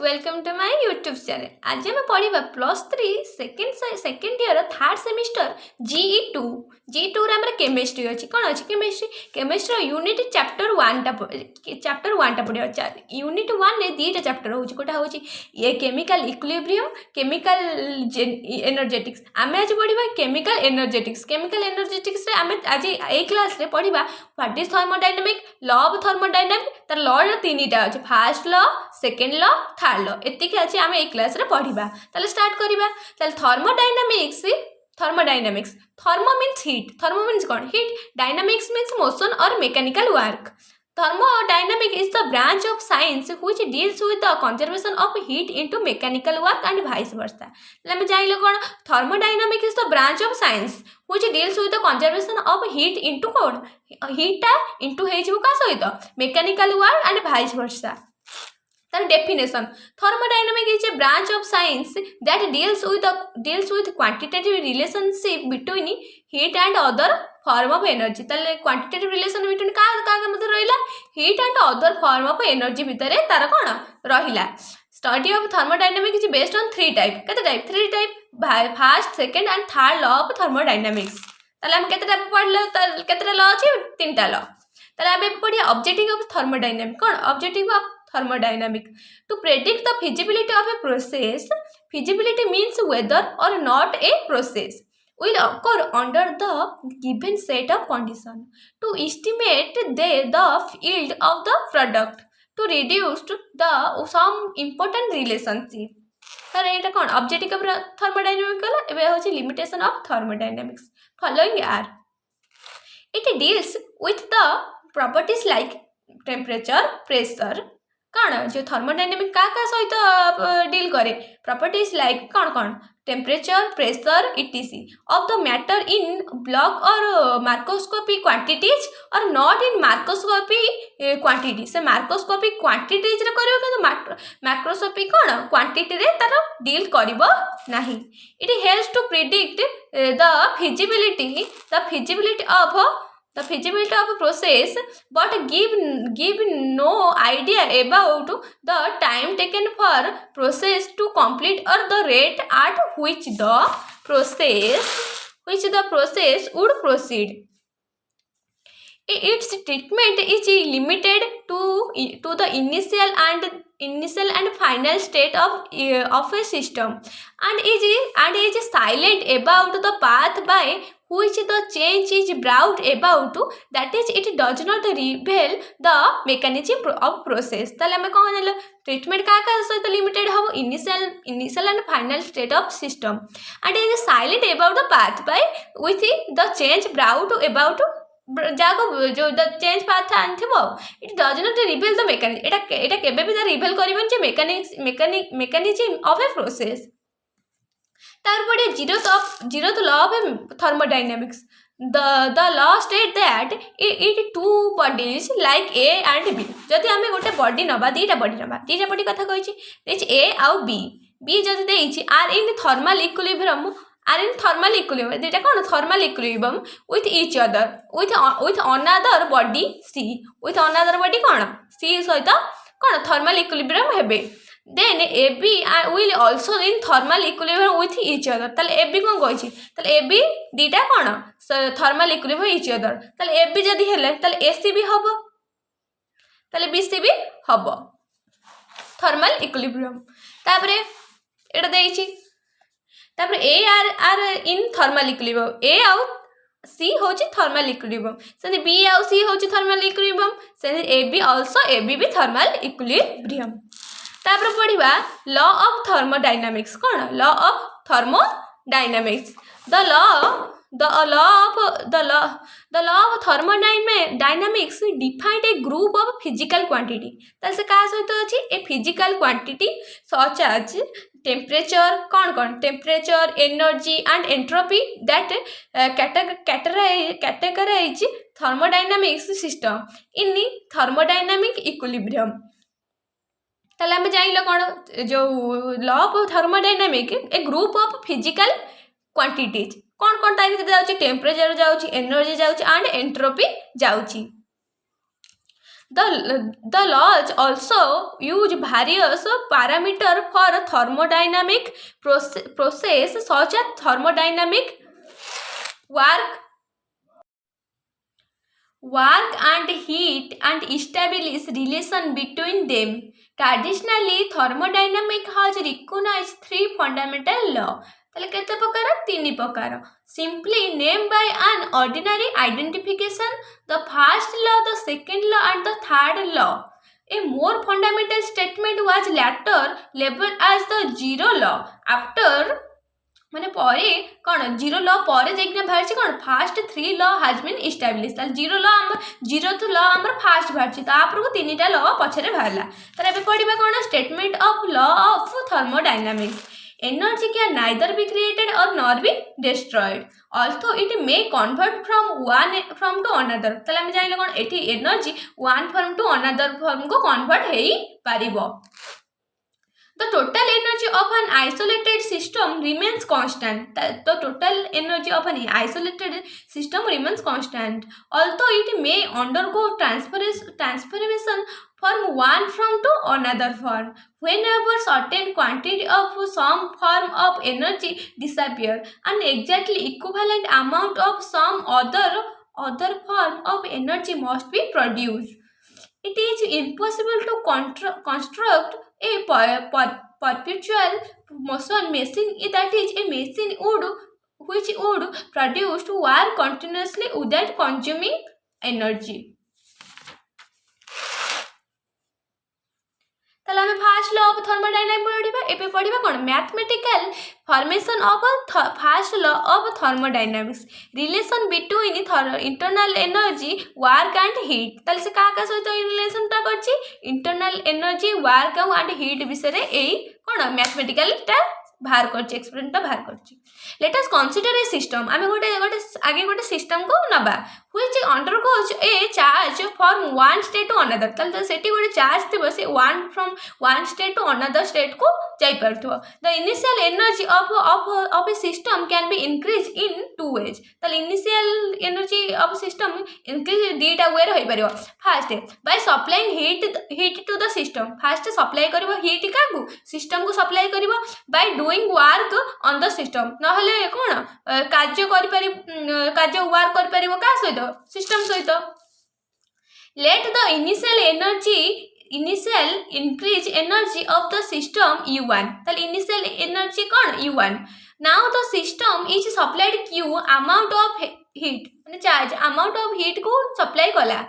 Welcome to my YouTube channel. आज हम पढ़ा +3 second year third semester G two रे केमिस्ट्री अच्छी कौन अच्छी केमिस्ट्री यूनिट चैप्टर 1 पढ़ा। यूनिट 1 रे दीटा चैप्टर हो गोटा हूँ ये केमिकल इक्विलिब्रियम केमिकल एनर्जेटिक्स। आम आज पढ़ा केमिकल एनर्जेटिक्स रे आम आज ए क्लास रे पढ़ा what is thermodynamic law of thermodynamic तार लॉ तीनटा अच्छे first law second law third law एतिक अच्छे आम ए क्लास रे पढ़ा। ताले स्टार्ट करिबा। ताले thermodynamics thermo means heat thermo means कौन हीट डायनामिक्स मीन्स मोशन और mechanical work. Thermodynamic is the branch of science which deals with the conservation of heat into mechanical work and vice versa. लेकिन Xylo कौन thermodynamic is the branch of science which deals with the conservation of heat into कौन heat टा into है जो का सहित mechanical work and vice versa. तार definition thermodynamic is a branch of science that deals with quantitative relationship between heat and other form of energy. ताले quantitative relation between का मतलब रहिला heat and other form of energy भितर तार कौन रहिला। Study of thermodynamics is based on 3 type केते type 3 type first second and third law of thermodynamics. ताले हम केते टाइप पढ़ले केते लॉ अछि 3टा लॉ। ताले हम पढ़िया ऑब्जेक्टिव ऑफ थर्मोडायनामिक कौन objective of thermodynamic to predict the feasibility of a process. Feasibility means whether or not a process will occur under the given set of condition, to estimate the yield of the product, to reduce the some important relationship. तर ये कौन objective of thermodynamics कला एबे होची limitation of thermodynamics following are it deals with the properties like temperature pressure कौन जो thermodynamic का सहित डील करे प्रॉपर्टीज लाइक कौन कौन temperature pressure etc. of the matter in block और मार्कोस्कोपिक क्वांटिटीज और नॉट इन मार्कोस्कोपिक क्वांटिटी से मार्कोस्कोपिक क्वांटिटीज रे करियो कि मैक्रोस्कोपिक कौन क्वांटिटी रे तार डील करिवो नाही। It helps to predict the feasibility of a process but give no idea about the time taken for process to complete or the rate at which the process would proceed. Its treatment is limited to the initial and final state of a system and is silent about the path by which the change is brought about, that is it does not reveal the mechanism of process. ताले हमें कौन है treatment का सहित limited हम initial and final state of system and is silent about the path by with the change brought about जाको जो the change path आनथिबो it does not reveal the mechanism एटा केबे भी रिवील करिबन जे मैकेनिज्म ऑफ ए प्रोसेस। तार पड़े zeroth law of thermodynamics. The law state that it two bodies like A and B. जदि आमे गोटे बॉडी नबा दीटा बॉडी कथा कहिछि A आउ B जदि देइछि आर इन थर्मल इक्विलिब्रियम दीटा कोन thermal equilibrium with each other with another body C with another body cone C सहित कोन थर्मल इक्विलिब्रियम हेबे। then AB will also in thermal equilibrium with each other. ताले AB कौन कहिछि ताले AB दीटा कोन thermal equilibrium each other ताले AB जदि हेले ताले AC भी हबो ताले BC भी हबो thermal equilibrium। तापरे एटा देइछि तापरे A are in thermal equilibrium A आउ C होछि thermal equilibrium से B आउ C होछि thermal equilibrium से AB also AB भी thermal equilibrium। तापर पढ़िबा लॉ ऑफ थर्मोडायनामिक्स कौन law of thermodynamics the law of thermodynamics defined a group of physical quantity ताल से का सहित अछि a physical quantity such as temperature कौन temperature energy and entropy that categorize thermodynamics system in thermodynamic equilibrium. ताले हमें जाइलो कौन जो law of thermodynamic a group of physical quantities कौन ताई जाउची टेम्परेचर जाउची एनर्जी जाउची एंड एंट्रोपी जाउची। The laws also use various parameters for thermodynamic process such as thermodynamic work and heat and establish relation between them. Traditionally, thermodynamic has recognized three fundamental laws. তাহলে কেতে প্রকার তিনি প্রকার simply named by an ordinary identification, the first law, the second law and the third law. A more fundamental statement was later labeled as the zero law after মানে পরে কোণ zero ল পরে যাইকিনা বাহারছি কোণ ফার্স্ট থ্রি ল হাজ বিন establish তাহলে zero ল আমার zeroth ল আমার first বাহারছি তাপরକୁ তিনিটা ল পছরে বাহারলা তাহলে ଏବେ পড়িবা কোণ statement of law of thermodynamics energy can neither be created or nor be destroyed although it may convert from one form to another তাহলে আমি জানিলে কোণ এটি energy one form to another form को convert হেই পারিবো The total energy of an isolated system remains constant. The total energy of an isolated system remains constant. Although it may undergo transformation from one form to another form. Whenever certain quantity of some form of energy disappear, an exactly equivalent amount of some other form of energy must be produced. It is impossible to construct a perpetual motion machine that is a machine which would produce work continuously without consuming energy. তাহলে আমি first law of thermodynamics পড়িবা এবে পড়িবা কোন mathematical formation of first law of thermodynamics relation between internal energy work and heat তাহলে সে কাহা সহিত এই রিলেশনটা করছি internal energy work and heat বিষয়ে এই কোন ম্যাথমেটিক্যালটা बाहर करछि एक्सपेरिमेंट बाहर करछि let us consider a system आमे गोटे आगे गोटे सिस्टम को नबा which undergoes a change from one state to another तल सेटी गोटे चार्ज थिबो से one from one state to another state को जाई परथो the initial energy of a system can be increase in two ways तल initial energy of system increase दीटा वे रही परिबो first by supplying heat to the system first supply करबो heat कागु सिस्टम को सप्लाई करबो by doing work on the system नहले कोन कार्य वर्क कर परिबो का सहित सिस्टम सहित let the initial increase energy of the system u1 तल इनिशियल एनर्जी कोन u1 now the system is supplied q amount of heat माने चार्ज अमाउंट ऑफ हीट को सप्लाई कला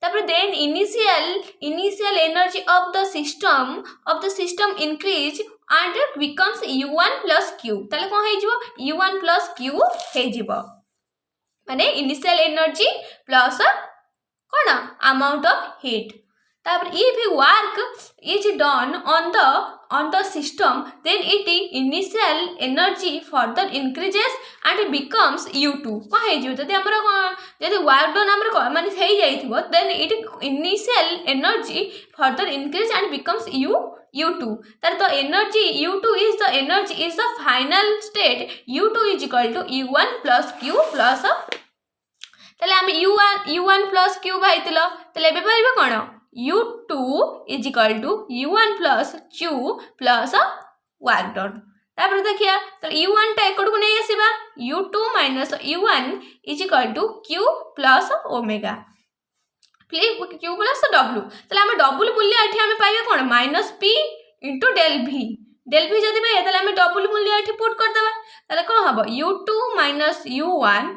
तापर then initial energy of the system increase and it becomes u1 plus q ताले कोन हे जिवो u1 plus q हे जिवो माने initial energy plus cone amount of heat तापर if work is done on the system then it initial energy further increases and becomes u2 कोन हे जिवो जदि हमर जदि work done हमर माने हे जाइथिबो then it initial energy further increase and becomes u2 that the energy u2 is the final state u2 is equal to u1 plus q plus तले हम u1 plus q भाइतिलो तले एबे परबे कोन u2 is equal to u1 plus q plus work done तापर देखिया तले u1 टा एकड़ को नै आसीबा u2 minus u1 is equal to q plus omega Q plus W ताले आम डबल मूल्य एठी आम पाइबा कोन माइनस पी इंटू डेल भी जदि पाइबा ताले आम डबल मूल्य एठी पुट कर देबा ताले कोन हबो u2 minus u1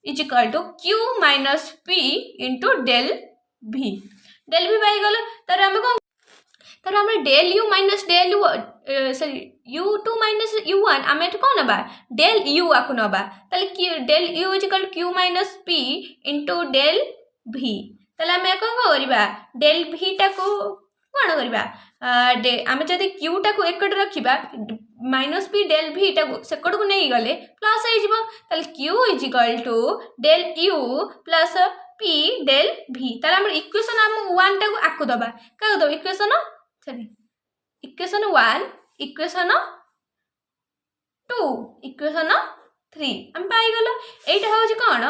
is equal to q minus p into del V पाइ गलो तारे आम कोन तारे आम del u minus del sorry u2 minus u1 आम एठी कोन नबा डेल u आकु नबा ताले del u is equal q minus p into del V ताले आम कौन करवा डेल भी टाको कौन करवा आम जब क्यू टाको एकड़ रखा माइनस पी डेल भी टाको सेकड़ को नहीं गले प्लस हो Q is equal to del U plus P del V ताले इक्वेशन आम वन टाको आकु दबा क्या दबा equation sorry equation one equation two equation 3 हम पाइगल एटा हूँ कौन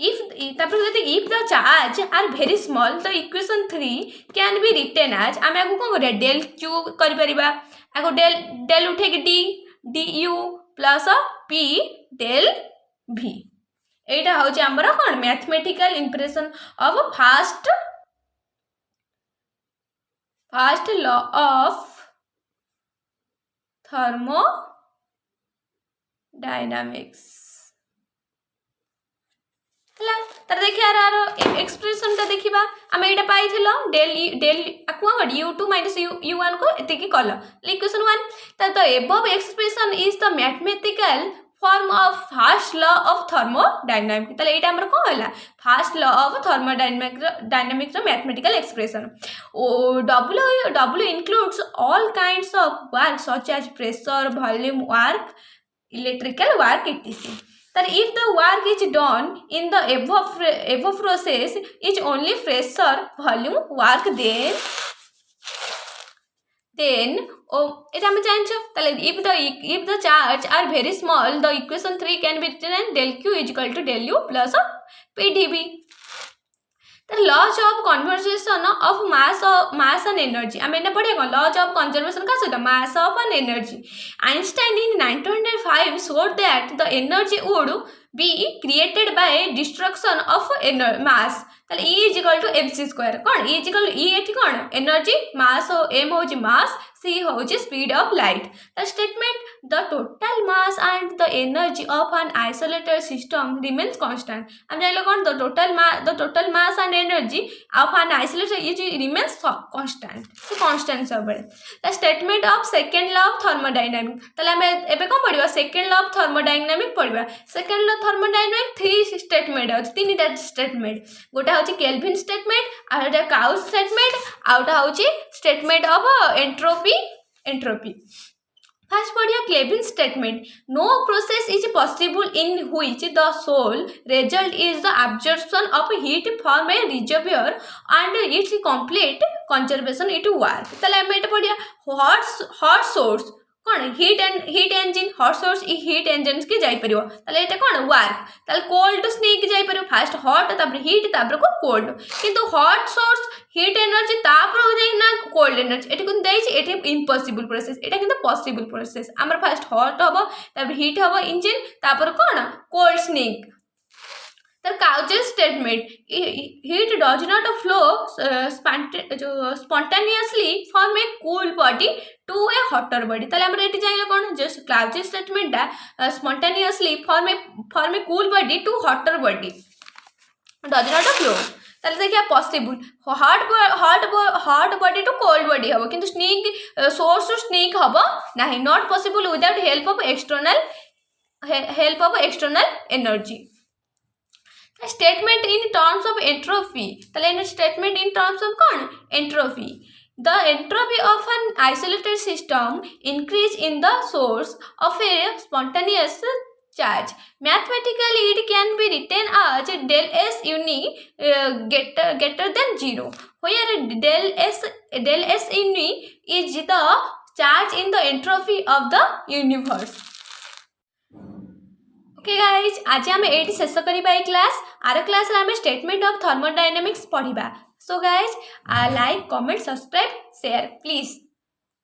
if if the charge are very small the equation 3 can be written as आम आगे कौन कर डेल क्यू कर आगो डेल डेल उठे D D U plus P del V एटा हूँ आमर कौन mathematical impression of first law of thermodynamics तर देखिए यार एक्सप्रेशन टा देखिबा आम एटा पाइथिलो डेल कौन U two minus U one को एतिकी कल इक्वेशन 1 तो above expression is the mathematical form of first law of thermodynamics ताले एटा हमर को होला first law of thermodynamics mathematical expression ओ W includes all kinds of work such as pressure volume work electrical work etc that if the work is done in the above process is only pressure volume work then it हम जानछो ताले if the charge are very small the equation 3 can be written as del q is equal to del u plus pdv the laws of conservation of mass and energy आम एना पढ़िया कौन laws of conservation का सहित mass of and energy Einstein in 1905 showed that the energy would be created by destruction of mass ताले E is equal to mc square कौन E is equal to E एठी कौन energy mass m होची mass c होची speed of light the statement the total mass and the energy of an isolated system remains constant हम जानिलो कौन the total mass and energy of an isolated is remains constant so constant सब the statement of second law of thermodynamics ताले हम एबे कोन पढिबा second law of thermodynamics पढिबा second law thermodynamics 3 statement अछि तीनटा statement गोटा होची केल्विन स्टेटमेंट आउटा काउच स्टेटमेंट आउटा होची स्टेटमेंट ऑफ एंट्रोपी फर्स्ट पढ़िया Kelvin statement no process is possible in which the sole result is the absorption of heat from a reservoir and its complete conservation it work तले हम एटा पढ़िया hot source कौन heat engine hot source heat engine की जाई परियो ताले एटा कौन वर्क ताले कोल्ड स्नेक जाई परियो फास्ट हॉट तापर हीट तापर को कोल्ड किंतु हॉट सोर्स हीट एनर्जी तापर हो जाई ना कोल्ड एनर्जी एटा कोन देई छी एटा इम्पॉसिबल प्रोसेस एटा किंतु पॉसिबल प्रोसेस हमर फास्ट हॉट हबो तापर हीट हबो इंजिन तापर कौन cold snake The Cauchy's statement, heat does not flow spontaneously from a cool body to a hotter body. ताले हमरे एटी जाइलो कौन just Cauchy's statement दा spontaneously from a cool body to hotter body does not flow. ताले देखिए possible hot body to cold body हबो किंतु snake source to snake हबो नाही not possible without help of external energy. Statement in terms of entropy ताले statement in terms of कौन entropy the entropy of an isolated system increase in the source of a spontaneous charge mathematically it can be written as del s uni greater than 0 where del s uni is the charge in the entropy of the universe. Okay guys आज आम ये शेष करवा class are class आम statement of thermodynamics पढ़ा so guys like comment subscribe share please.